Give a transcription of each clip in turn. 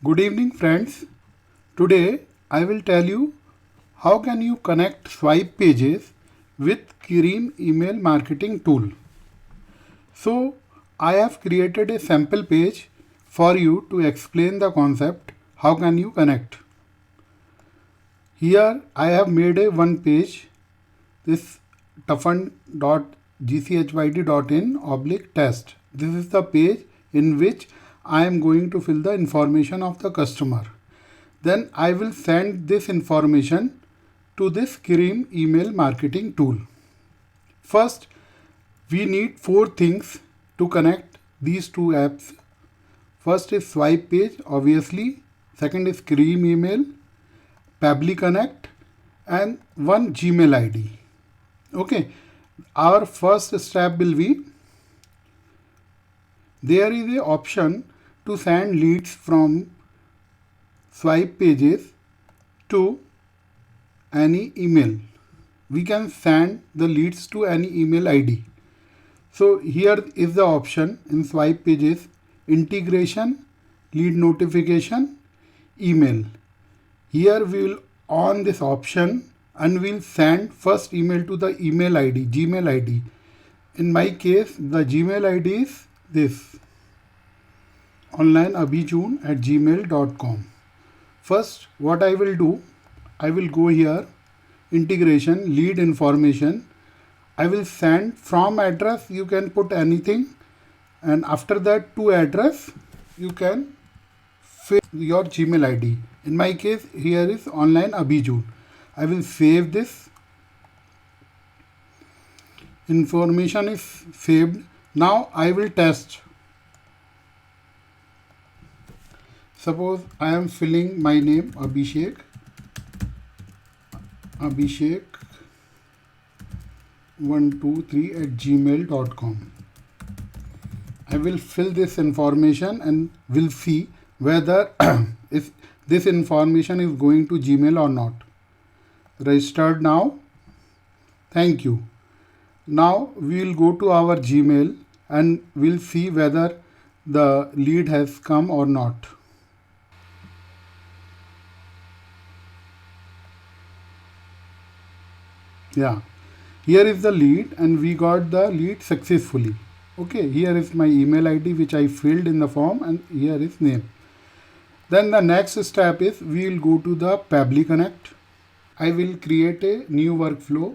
Good evening friends. Today I will tell you how can you connect swipe pages with Kirim email marketing tool. So I have created a sample page for you to explain the concept how can you connect. Here I have made a one page, this toughen.gchyd.in/test. This is the page in which I am going to fill the information of the customer. Then I will send this information to this Kirim email marketing tool. First, we need four things to connect these two apps. First is swipe page, obviously. Second is Kirim email, Pabbly Connect, and one Gmail ID. Okay, our first step will be there is a option to send leads from swipe pages to any email. We can send the leads to any email ID. So here is the option in swipe pages: integration, lead notification, email. Here we will on this option and we'll send first email to the email ID, Gmail ID. In my case, the Gmail ID is this, onlineabhijun@gmail.com. First, what I will do, I will go here, integration, lead information. I will send from address, you can put anything, and after that to address, you can fill your Gmail ID. In my case, here is online Abhijun. I will save this. Information is saved. Now I will test. Suppose I am filling my name Abhishek 123@gmail.com. I will fill this information and will see whether if this information is going to Gmail or not. Registered now. Thank you. Now we will go to our Gmail and we'll see whether the lead has come or not. Yeah, here is the lead and we got the lead successfully. Okay, here is my email ID which I filled in the form, and here is name. Then the next step is we will go to the Pabbly Connect. I will create a new workflow,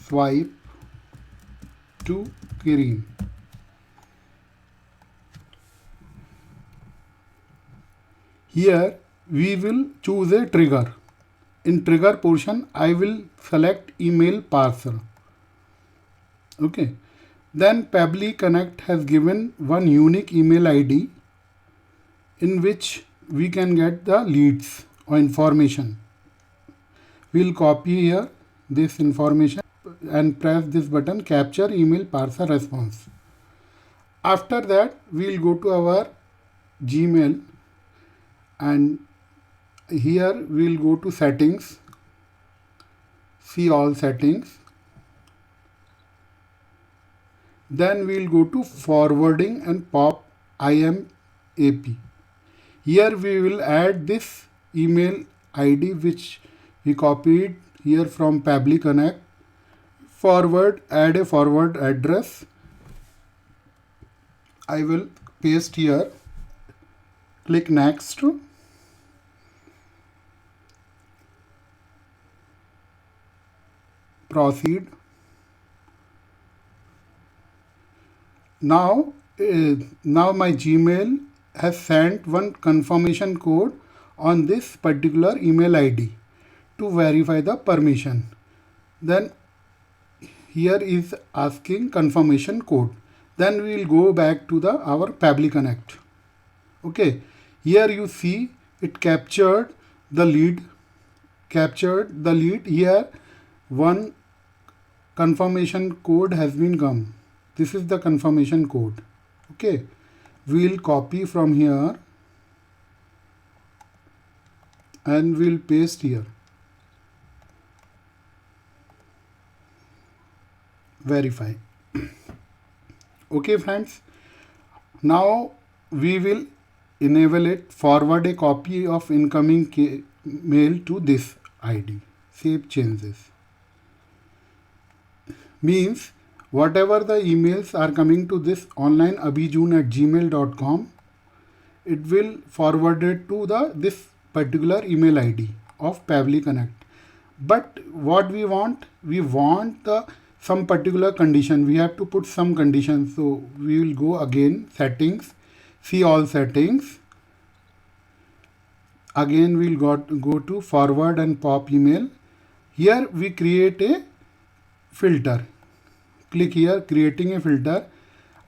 swipe to Kirim. Here we will choose a trigger. In trigger portion, I will select email parser. Okay. Then Pabbly Connect has given one unique email ID in which we can get the leads or information. We'll copy here this information and press this button, capture email parser response. After that, we'll go to our Gmail and here we'll go to settings, see all settings. Then we'll go to forwarding and pop IMAP. Here we will add this email ID which we copied here from Pabbly Connect. Forward, add a forward address. I will paste here. Click next. Proceed. Now my Gmail has sent one confirmation code on this particular email ID to verify the permission. Then here is asking confirmation code. Then we will go back to our Pabbly Connect. Okay, here you see it captured the lead. Here one confirmation code has been come. This is the confirmation code. Okay, we'll copy from here and we'll paste here. Verify. Okay friends, now we will enable it, forward a copy of incoming mail to this ID. Save changes. Means whatever the emails are coming to this onlineabhijun@gmail.com, it will forward it to this particular email ID of Pabbly Connect. But what we want some particular condition. We have to put some conditions. So we will go again, settings, see all settings. Again we'll go to forward and pop email. Here we create a filter. Click here, creating a filter,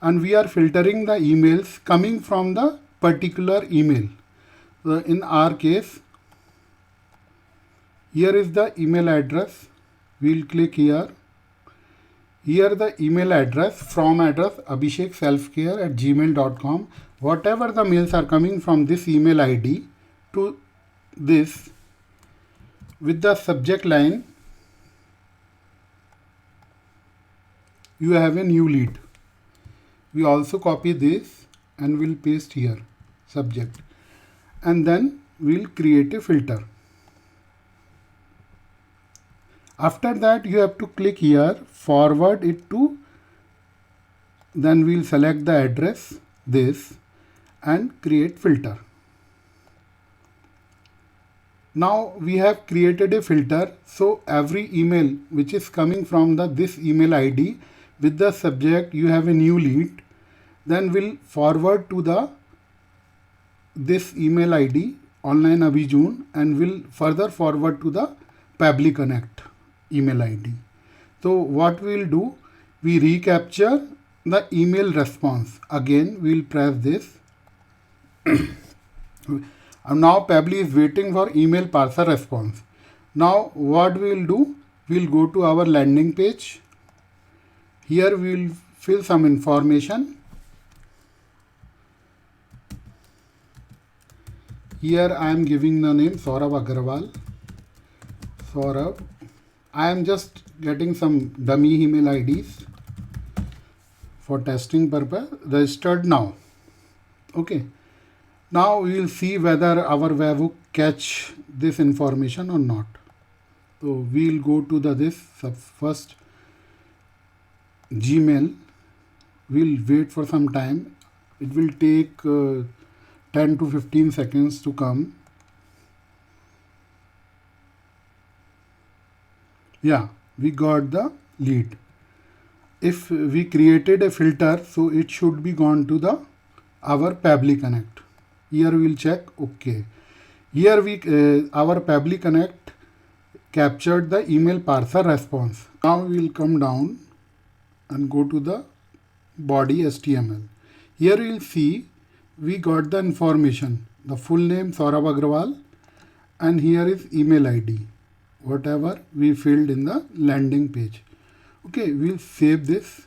and we are filtering the emails coming from the particular email. In our case, here is the email address. We'll click here. Here the email address, from address abhishekselfcare@gmail.com. Whatever the mails are coming from this email ID to this, with the subject line, you have a new lead. We also copy this and we'll paste here, subject, and then we'll create a filter. After that, you have to click here, forward it to, then we'll select the address, this, and create filter. Now we have created a filter, so every email which is coming from this email ID with the subject you have a new lead, then we'll forward to this email ID online Abhijun, and will further forward to the Pabbly Connect email ID. So what we'll do, we recapture the email response. Again we'll press this. Now Pabbly is waiting for email parser response. Now what we'll do, we'll go to our landing page. Here we'll fill some information. Here I am giving the name Saurabh Agarwal. Saurabh. I am just getting some dummy email IDs for testing purpose. Registered now. Okay. Now we will see whether our webhook catch this information or not. So we will go to this first Gmail. We'll wait for some time. It will take 10 to 15 seconds to come. Yeah, we got the lead. If we created a filter, so it should be gone to our Pabbly Connect. Here we will check. Okay. Here our Pabbly Connect captured the email parser response. Now we will come down and go to the body HTML. Here you will see we got the information. The full name Saurabh Agarwal, and here is email ID. Whatever we filled in the landing page. Okay, we'll save this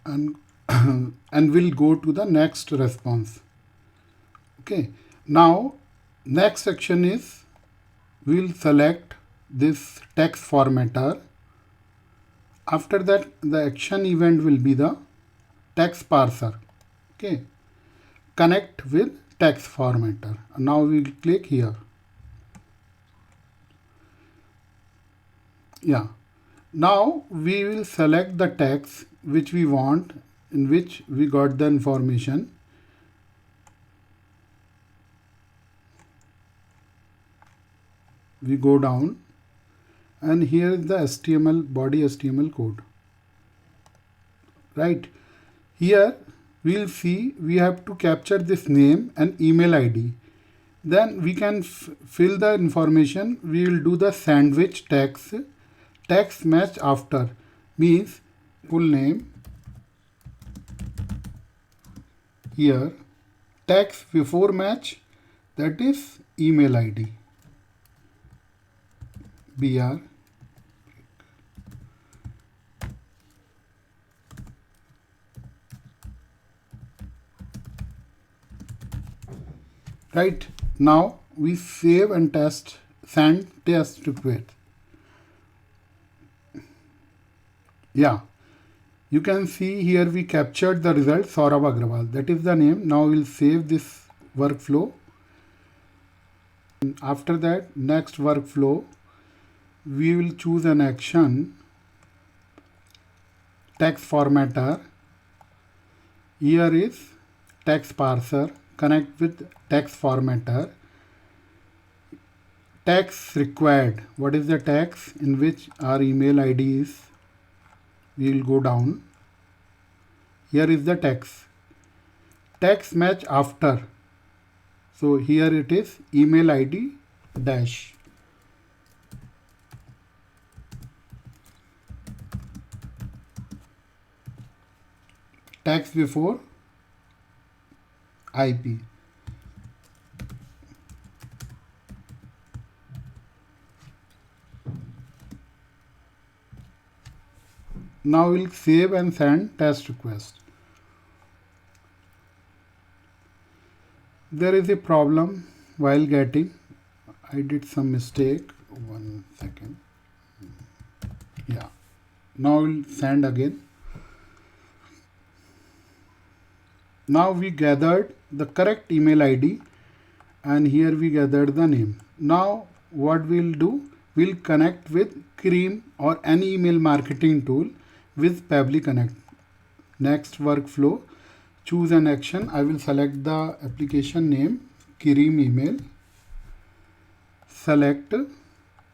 and and we'll go to the next response. Okay, now next section is we'll select this text formatter. After that, the action event will be the text parser. Okay, connect with text formatter. Now we'll click here. Yeah. Now we will select the text which we want, in which we got the information. We go down and here is the HTML body HTML code. Right. Here we'll see we have to capture this name and email ID. Then we can fill the information. We will do the sandwich text match after, means full name, here text before match, that is email ID, BR, right. Now we save and send test request. Yeah, You can see here we captured the result Saurabh Agrawal. That is the name. Now we'll save this workflow. After that, next workflow, we will choose an action, text formatter. Here is text parser, connect with text formatter. Text required. What is the text in which our email ID is? We will go down. Here is the text. Text match after. So here it is email ID dash. Text before IP. Now we'll save and send test request. There is a problem while getting. I did some mistake. 1 second. Yeah. Now we'll send again. Now we gathered the correct email ID and here we gathered the name. Now what we'll do, we'll connect with Cream or any email marketing tool with Pabbly Connect. Next workflow, choose an action. I will select the application name, Cream email. Select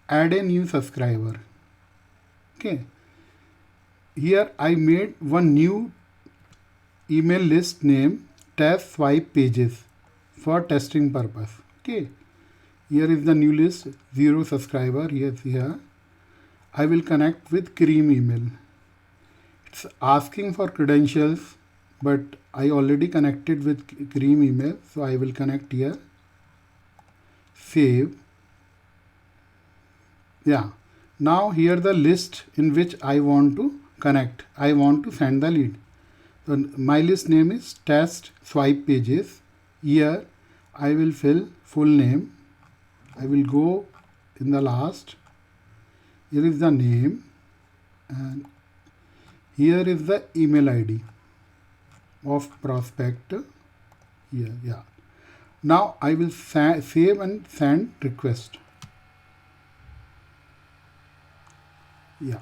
add a new subscriber. Okay. Here I made one new email list name test swipe pages for testing purpose. Okay. Here is the new list, 0 subscriber. Yes, here. I will connect with Cream email. It's asking for credentials, but I already connected with Cream email. So I will connect here. Save. Yeah. Now here the list in which I want to connect. I want to send the lead. So my list name is test swipe pages. Here I will fill full name. I will go in the last. Here is the name and here is the email ID of prospect. Here, yeah. Now I will save and send request. Yeah.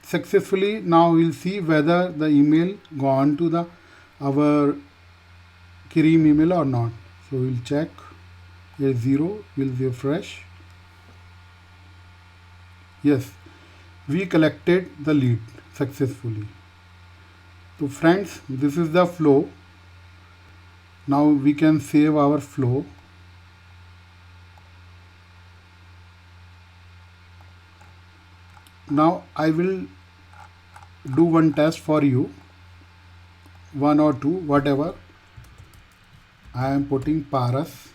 Successfully. Now we'll see whether the email gone to our Cream email or not. So we'll check. Here 0. We'll refresh. Yes, we collected the lead successfully. So friends, this is the flow. Now we can save our flow. Now I will do one test for you, 1 or 2, whatever. I am putting Paras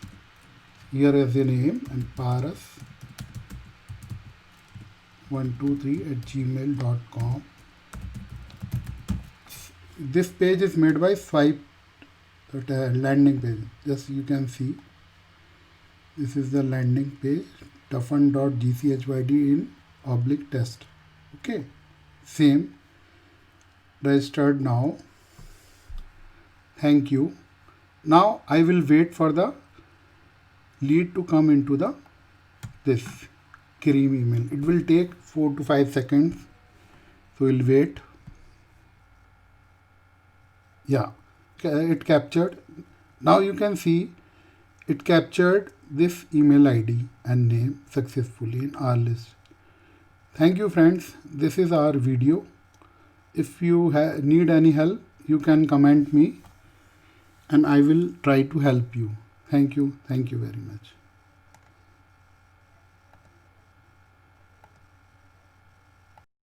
here as a name and paras123@gmail.com. This page is made by Swipe landing page. Just you can see. This is the landing page, toughen.gchyd in /test. Okay, same. Registered now. Thank you. Now I will wait for the lead to come into this Cream email. It will take 4 to 5 seconds. So we'll wait. Yeah, it captured. Now you can see it captured this email ID and name successfully in our list. Thank you friends. This is our video. If you need any help, you can comment me and I will try to help you. Thank you. Thank you very much.